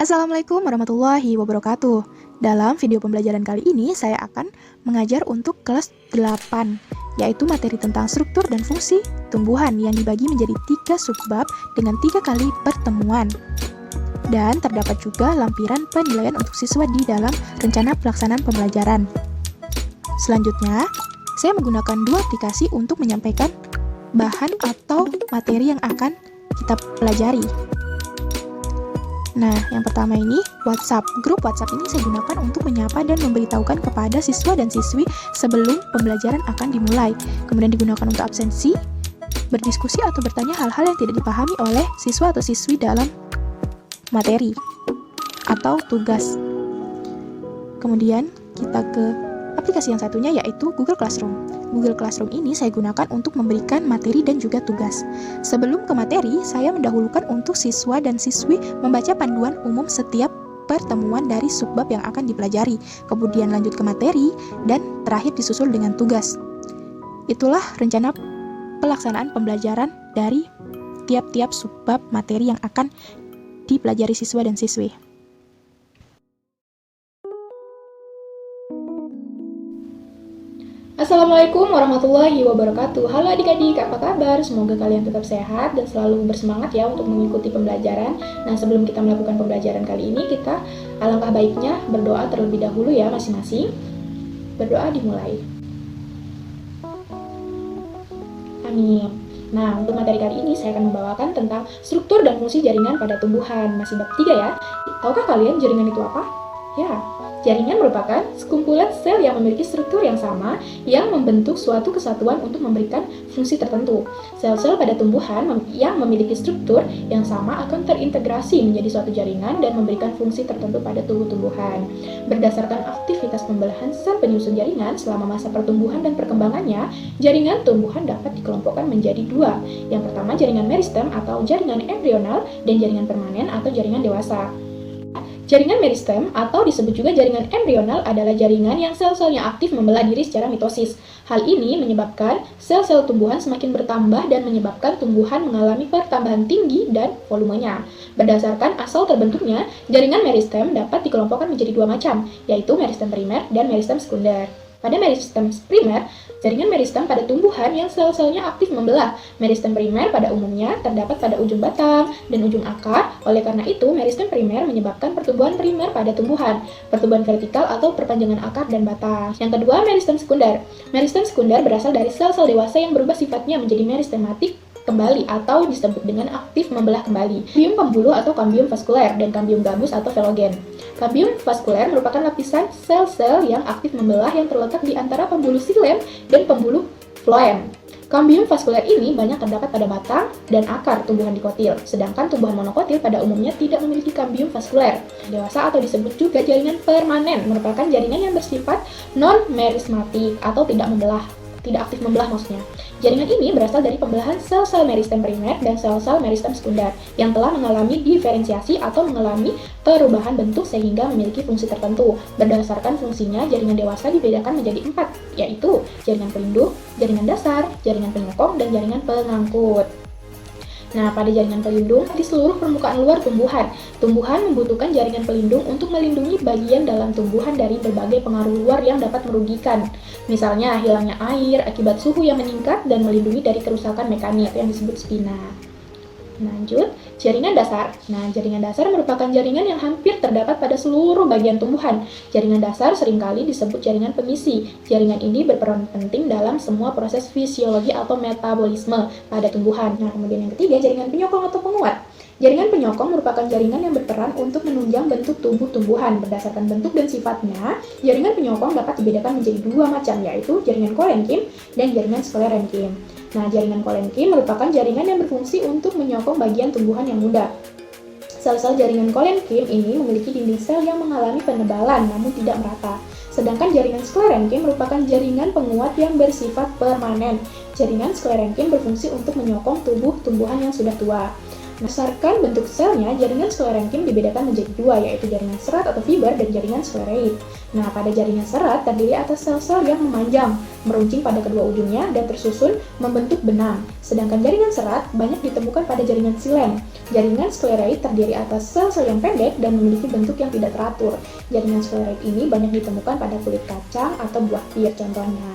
Assalamualaikum warahmatullahi wabarakatuh. Dalam video pembelajaran kali ini, saya akan mengajar untuk kelas 8, yaitu materi tentang struktur dan fungsi tumbuhan yang dibagi menjadi 3 subbab dengan 3 kali pertemuan. Dan terdapat juga lampiran penilaian untuk siswa di dalam rencana pelaksanaan pembelajaran. Selanjutnya, saya menggunakan 2 aplikasi untuk menyampaikan bahan atau materi yang akan kita pelajari. Nah, yang pertama ini WhatsApp. Grup WhatsApp ini saya gunakan untuk menyapa dan memberitahukan kepada siswa dan siswi sebelum pembelajaran akan dimulai. Kemudian digunakan untuk absensi, berdiskusi atau bertanya hal-hal yang tidak dipahami oleh siswa atau siswi dalam materi atau tugas. Kemudian kita ke aplikasi yang satunya, yaitu Google Classroom. Google Classroom ini saya gunakan untuk memberikan materi dan juga tugas. Sebelum ke materi, saya mendahulukan untuk siswa dan siswi membaca panduan umum setiap pertemuan dari subbab yang akan dipelajari. Kemudian lanjut ke materi, dan terakhir disusul dengan tugas. Itulah rencana pelaksanaan pembelajaran dari tiap-tiap subbab materi yang akan dipelajari siswa dan siswi. Assalamualaikum warahmatullahi wabarakatuh. Halo adik-adik, apa kabar? Semoga kalian tetap sehat dan selalu bersemangat ya untuk mengikuti pembelajaran. Nah, sebelum kita melakukan pembelajaran kali ini, kita alangkah baiknya berdoa terlebih dahulu ya masing-masing. Berdoa dimulai. Amin. Nah, untuk materi kali ini saya akan membawakan tentang struktur dan fungsi jaringan pada tumbuhan. Masih bab 3 ya. Tahukah kalian jaringan itu apa? Ya, jaringan merupakan sekumpulan sel yang memiliki struktur yang sama yang membentuk suatu kesatuan untuk memberikan fungsi tertentu. Sel-sel pada tumbuhan yang memiliki struktur yang sama akan terintegrasi menjadi suatu jaringan dan memberikan fungsi tertentu pada tubuh tumbuhan. Berdasarkan aktivitas pembelahan sel penyusun jaringan selama masa pertumbuhan dan perkembangannya, jaringan tumbuhan dapat dikelompokkan menjadi 2. Yang pertama jaringan meristem atau jaringan embrional dan jaringan permanen atau jaringan dewasa. Jaringan meristem atau disebut juga jaringan embrional adalah jaringan yang sel-selnya aktif membelah diri secara mitosis. Hal ini menyebabkan sel-sel tumbuhan semakin bertambah dan menyebabkan tumbuhan mengalami pertambahan tinggi dan volumenya. Berdasarkan asal terbentuknya, jaringan meristem dapat dikelompokkan menjadi 2 macam, yaitu meristem primer dan meristem sekunder. Pada meristem primer, jaringan meristem pada tumbuhan yang sel-selnya aktif membelah. Meristem primer pada umumnya terdapat pada ujung batang dan ujung akar. Oleh karena itu, meristem primer menyebabkan pertumbuhan primer pada tumbuhan, pertumbuhan vertikal atau perpanjangan akar dan batang. Yang kedua, meristem sekunder. Meristem sekunder berasal dari sel-sel dewasa yang berubah sifatnya menjadi meristematik kembali atau disebut dengan aktif membelah kembali. Kambium pembuluh atau kambium vaskuler dan kambium gabus atau velogen. Kambium vaskuler merupakan lapisan sel-sel yang aktif membelah yang terletak di antara pembuluh xilem dan pembuluh floem. Kambium vaskuler ini banyak terdapat pada batang dan akar tumbuhan dikotil, sedangkan tumbuhan monokotil pada umumnya tidak memiliki kambium vaskuler. Dewasa atau disebut juga jaringan permanen merupakan jaringan yang bersifat non-merismatik atau tidak aktif membelah maksudnya. Jaringan ini berasal dari pembelahan sel-sel meristem primer dan sel-sel meristem sekunder yang telah mengalami diferensiasi atau mengalami perubahan bentuk sehingga memiliki fungsi tertentu. Berdasarkan fungsinya, jaringan dewasa dibedakan menjadi 4, yaitu jaringan pelindung, jaringan dasar, jaringan penyokong, dan jaringan pengangkut. Nah, pada jaringan pelindung, di seluruh permukaan luar tumbuhan membutuhkan jaringan pelindung untuk melindungi bagian dalam tumbuhan dari berbagai pengaruh luar yang dapat merugikan. Misalnya, hilangnya air akibat suhu yang meningkat dan melindungi dari kerusakan mekanik yang disebut spina. Lanjut, jaringan dasar. Nah, jaringan dasar merupakan jaringan yang hampir terdapat pada seluruh bagian tumbuhan. Jaringan dasar seringkali disebut jaringan pemisi. Jaringan ini berperan penting dalam semua proses fisiologi atau metabolisme pada tumbuhan. Nah, kemudian yang ketiga, jaringan penyokong atau penguat. Jaringan penyokong merupakan jaringan yang berperan untuk menunjang bentuk tubuh tumbuhan. Berdasarkan bentuk dan sifatnya, jaringan penyokong dapat dibedakan menjadi 2 macam, yaitu jaringan kolenkim dan jaringan sklerenkim. Nah, jaringan kolenkim merupakan jaringan yang berfungsi untuk menyokong bagian tumbuhan yang muda. Sel-sel jaringan kolenkim ini memiliki dinding sel yang mengalami penebalan namun tidak merata. Sedangkan jaringan sklerenkim merupakan jaringan penguat yang bersifat permanen. Jaringan sklerenkim berfungsi untuk menyokong tubuh tumbuhan yang sudah tua. Berdasarkan bentuk selnya, jaringan sklerenkim dibedakan menjadi dua, yaitu jaringan serat atau fiber dan jaringan skleroid. Nah, pada jaringan serat terdiri atas sel-sel yang memanjang, meruncing pada kedua ujungnya dan tersusun membentuk benang. Sedangkan jaringan serat banyak ditemukan pada jaringan silem. Jaringan skleroid terdiri atas sel-sel yang pendek dan memiliki bentuk yang tidak teratur. Jaringan skleroid ini banyak ditemukan pada kulit kacang atau buah pir contohnya.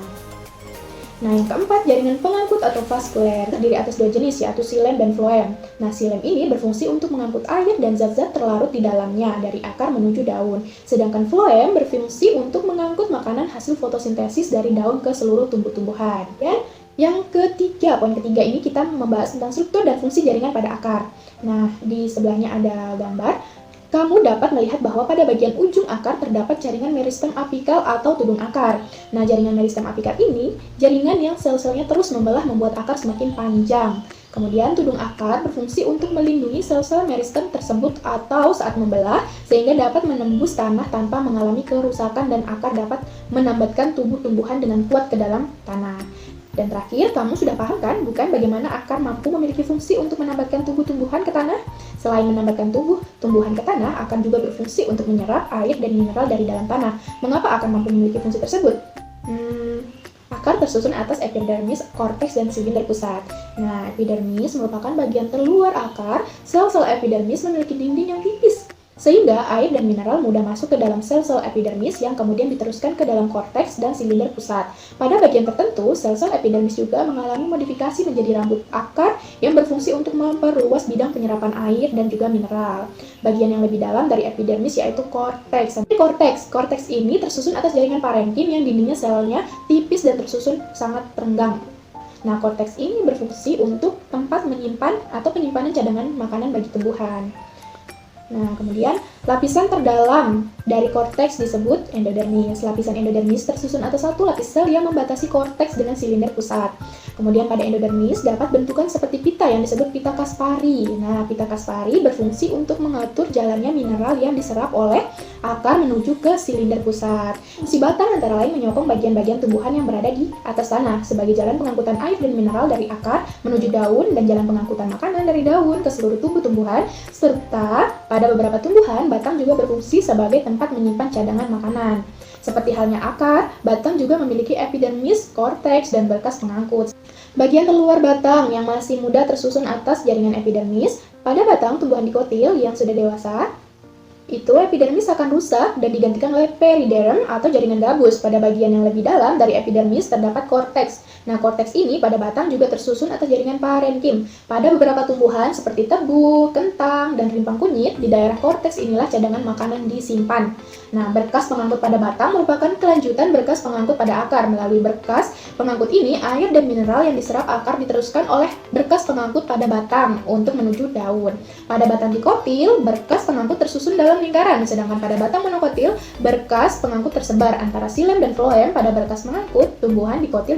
Nah, yang keempat, jaringan pengangkut atau vaskuler terdiri atas dua jenis, yaitu silem dan floem. Nah, silem ini berfungsi untuk mengangkut air dan zat-zat terlarut di dalamnya dari akar menuju daun. Sedangkan floem berfungsi untuk mengangkut makanan hasil fotosintesis dari daun ke seluruh tumbuh-tumbuhan. Dan yang ketiga, poin ketiga ini kita membahas tentang struktur dan fungsi jaringan pada akar. Nah, di sebelahnya ada gambar. Kamu dapat melihat bahwa pada bagian ujung akar terdapat jaringan meristem apikal atau tudung akar. Nah, jaringan meristem apikal ini jaringan yang sel-selnya terus membelah membuat akar semakin panjang. Kemudian tudung akar berfungsi untuk melindungi sel-sel meristem tersebut atau saat membelah sehingga dapat menembus tanah tanpa mengalami kerusakan dan akar dapat menambatkan tumbuh-tumbuhan dengan kuat ke dalam tanah. Dan terakhir, kamu sudah paham kan bukan bagaimana akar mampu memiliki fungsi untuk menambatkan tumbuh-tumbuhan ke tanah? Selain menambatkan tumbuh-tumbuhan ke tanah, akan juga berfungsi untuk menyerap air dan mineral dari dalam tanah. Mengapa akar mampu memiliki fungsi tersebut? Akar tersusun atas epidermis, korteks, dan silinder pusat. Nah, epidermis merupakan bagian terluar akar. Sel-sel epidermis memiliki dinding yang tipis, sehingga air dan mineral mudah masuk ke dalam sel-sel epidermis yang kemudian diteruskan ke dalam korteks dan silinder pusat. Pada bagian tertentu, sel-sel epidermis juga mengalami modifikasi menjadi rambut akar yang berfungsi untuk memperluas bidang penyerapan air dan juga mineral. Bagian yang lebih dalam dari epidermis yaitu korteks. Korteks ini tersusun atas jaringan parenkim yang dindingnya selnya tipis dan tersusun sangat renggang. Nah, korteks ini berfungsi untuk tempat menyimpan atau penyimpanan cadangan makanan bagi tumbuhan. Nah, kemudian lapisan terdalam dari korteks disebut endodermis. Lapisan endodermis tersusun atas satu lapis sel yang membatasi korteks dengan silinder pusat. Kemudian pada endodermis dapat bentukan seperti pita yang disebut pita Kaspari. Nah, pita Kaspari berfungsi untuk mengatur jalannya mineral yang diserap oleh akar menuju ke silinder pusat. Fungsi batang antara lain menyokong bagian-bagian tumbuhan yang berada di atas tanah sebagai jalan pengangkutan air dan mineral dari akar menuju daun dan jalan pengangkutan makanan dari daun ke seluruh tumbuh-tumbuhan, serta pada beberapa tumbuhan batang juga berfungsi sebagai tempat menyimpan cadangan makanan. Seperti halnya akar, batang juga memiliki epidermis, korteks, dan berkas pengangkut. Bagian terluar batang yang masih muda tersusun atas jaringan epidermis. Pada batang tumbuhan dikotil yang sudah dewasa, itu epidermis akan rusak dan digantikan oleh periderm atau jaringan gabus. Pada bagian yang lebih dalam dari epidermis terdapat korteks. Nah, korteks ini pada batang juga tersusun atas jaringan parenkim. Pada beberapa tumbuhan seperti tebu, kentang, dan rimpang kunyit, di daerah korteks inilah cadangan makanan disimpan. Nah, berkas pengangkut pada batang merupakan kelanjutan berkas pengangkut pada akar. Melalui berkas pengangkut ini, air dan mineral yang diserap akar diteruskan oleh berkas pengangkut pada batang untuk menuju daun. Pada batang dikotil, berkas pengangkut tersusun dalam lingkaran, sedangkan pada batang monokotil, berkas pengangkut tersebar antara silem dan floem. Pada berkas pengangkut, tumbuhan dikotil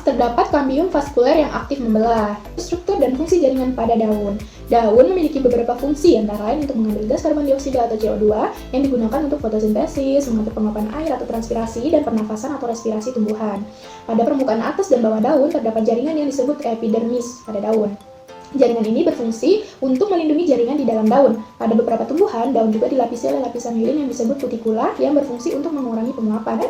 terdapat kambium vaskuler yang aktif membelah. Struktur dan fungsi jaringan pada daun. Daun memiliki beberapa fungsi, antara lain untuk mengambil gas karbon dioksida atau CO2 yang digunakan untuk fotosintesis, mengatur penguapan air atau transpirasi, dan pernafasan atau respirasi tumbuhan. Pada permukaan atas dan bawah daun terdapat jaringan yang disebut epidermis pada daun. Jaringan ini berfungsi untuk melindungi jaringan di dalam daun. Pada beberapa tumbuhan, daun juga dilapisi oleh lapisan lilin yang disebut kutikula yang berfungsi untuk mengurangi penguapan.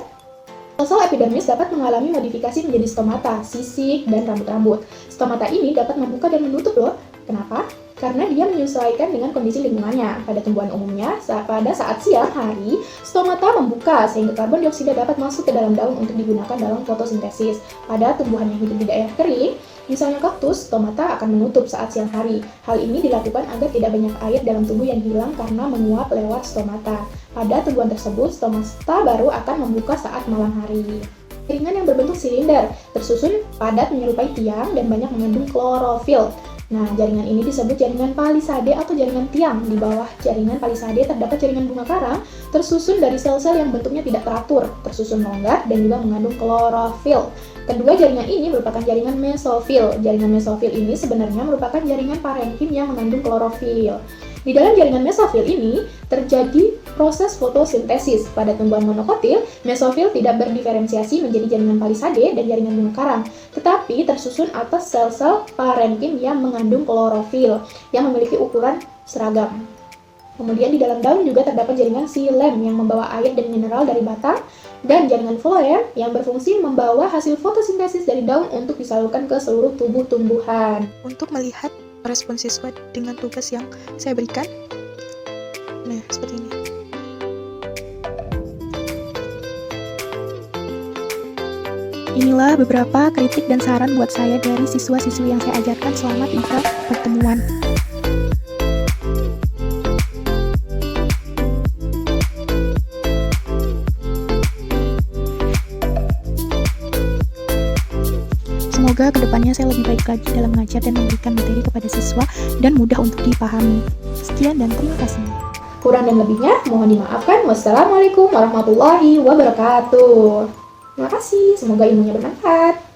Sel-sel epidermis dapat mengalami modifikasi menjadi stomata, sisik, dan rambut-rambut. Stomata ini dapat membuka dan menutup loh. Kenapa? Karena dia menyesuaikan dengan kondisi lingkungannya. Pada tumbuhan umumnya, pada saat siang hari, stomata membuka sehingga karbon dioksida dapat masuk ke dalam daun untuk digunakan dalam fotosintesis. Pada tumbuhan yang hidup di daerah kering, misalnya kaktus, stomata akan menutup saat siang hari. Hal ini dilakukan agar tidak banyak air dalam tubuh yang hilang karena menguap lewat stomata. Pada tumbuhan tersebut, stomata baru akan membuka saat malam hari. Jaringan yang berbentuk silinder, tersusun padat menyerupai tiang dan banyak mengandung klorofil. Nah, jaringan ini disebut jaringan palisade atau jaringan tiang. Di bawah jaringan palisade terdapat jaringan bunga karang, tersusun dari sel-sel yang bentuknya tidak teratur, tersusun longgar, dan juga mengandung klorofil. Kedua jaringan ini merupakan jaringan mesofil. Jaringan mesofil ini sebenarnya merupakan jaringan parenkim yang mengandung klorofil. Di dalam jaringan mesofil ini terjadi proses fotosintesis. Pada tumbuhan monokotil, mesofil tidak berdiferensiasi menjadi jaringan palisade dan jaringan bunga karang, tetapi tersusun atas sel-sel parenkim yang mengandung klorofil yang memiliki ukuran seragam. Kemudian di dalam daun juga terdapat jaringan xilem yang membawa air dan mineral dari batang, dan jaringan floem yang berfungsi membawa hasil fotosintesis dari daun untuk disalurkan ke seluruh tubuh tumbuhan. Untuk melihat respon siswa dengan tugas yang saya berikan, nah seperti ini. Inilah beberapa kritik dan saran buat saya dari siswa-siswi yang saya ajarkan selama 3 pertemuan. Semoga kedepannya saya lebih baik lagi dalam mengajar dan memberikan materi kepada siswa dan mudah untuk dipahami. Sekian dan terima kasih. Kurang dan lebihnya mohon dimaafkan. Wassalamualaikum warahmatullahi wabarakatuh. Terima kasih, semoga ilmunya bermanfaat.